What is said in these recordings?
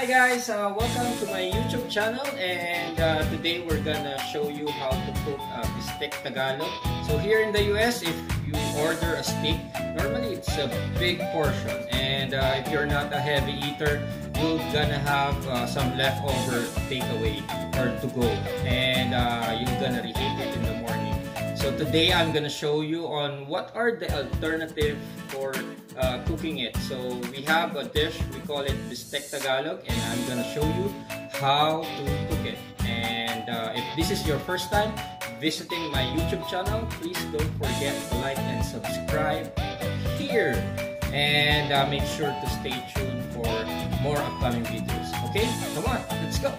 Hi guys, welcome to my YouTube channel, and today we're gonna show you how to cook Bistek Tagalog. So here in the US, if you order a steak, normally it's a big portion, and if you're not a heavy eater, you're gonna have some leftover takeaway or to go, and you're gonna reheat it in the morning. So today I'm gonna show you on what are the alternative for cooking it. So we have a dish, we call it Bistek Tagalog, and I'm gonna show you how to cook it. And if this is your first time visiting my YouTube channel, please don't forget to like and subscribe here, and make sure to stay tuned for more upcoming videos. Okay, come on, let's go.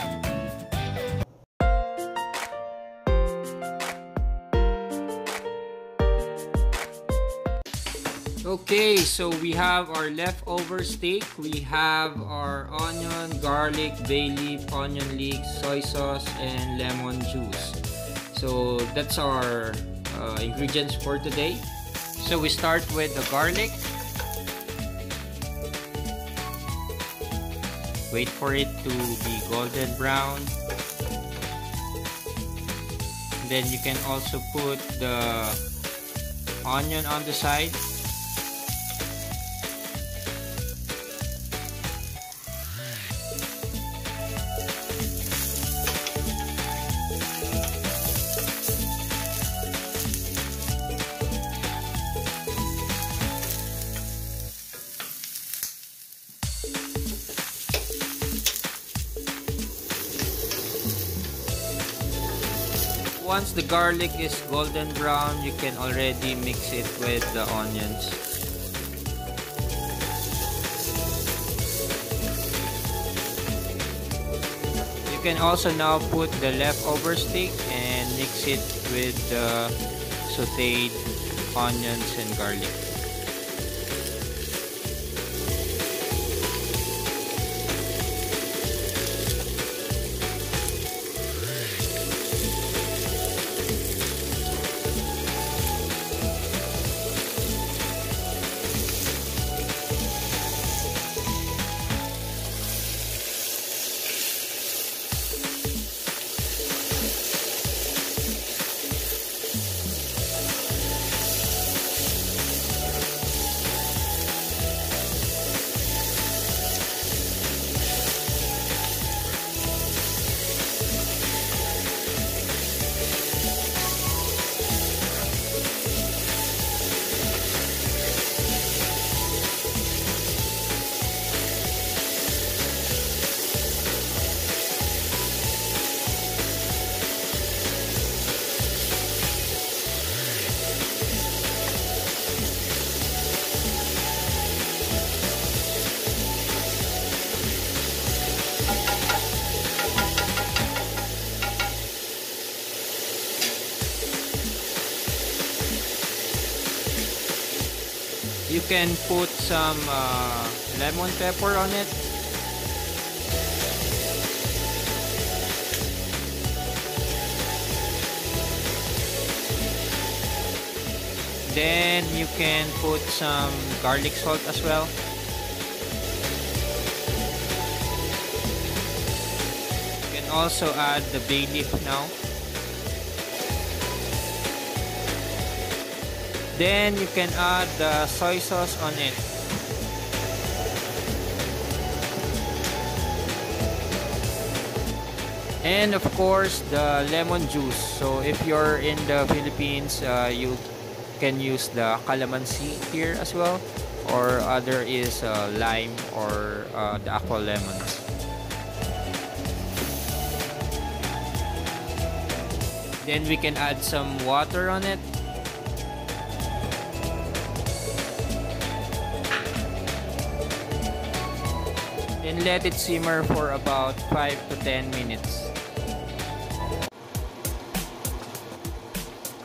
Okay, so we have our leftover steak. We have our onion, garlic, bay leaf, onion leeks, soy sauce, and lemon juice. So that's our ingredients for today. So we start with the garlic. Wait for it to be golden brown. Then you can also put the onion on the side. Once the garlic is golden brown, you can already mix it with the onions. You can also now put the leftover steak and mix it with the sauteed onions and garlic. You can put some lemon pepper on it. Then you can put some garlic salt as well. You can also add the bay leaf now. Then you can add the soy sauce on it. And of course the lemon juice. So if you're in the Philippines, you can use the calamansi here as well, or other is lime or the aqua lemons. Then we can add some water on it. And let it simmer for about 5 to 10 minutes.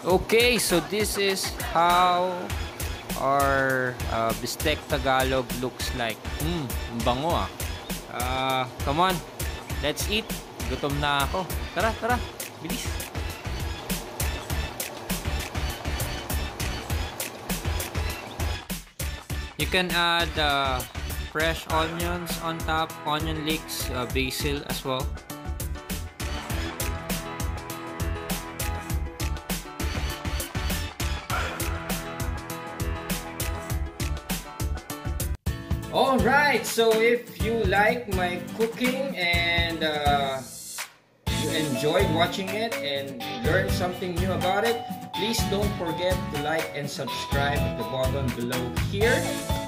Okay, so this is how our Bistek Tagalog looks like. Bango ah. Come on, let's eat. Gutom na ako. Tara, tara, bilis. You can add fresh onions on top, onion leeks, basil as well. Alright, so if you like my cooking and you enjoyed watching it and learned something new about it, please don't forget to like and subscribe at the bottom below here,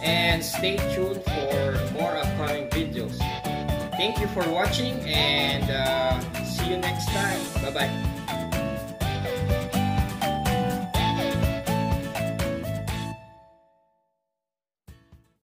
and stay tuned for more upcoming videos. Thank you for watching, and see you next time. Bye bye.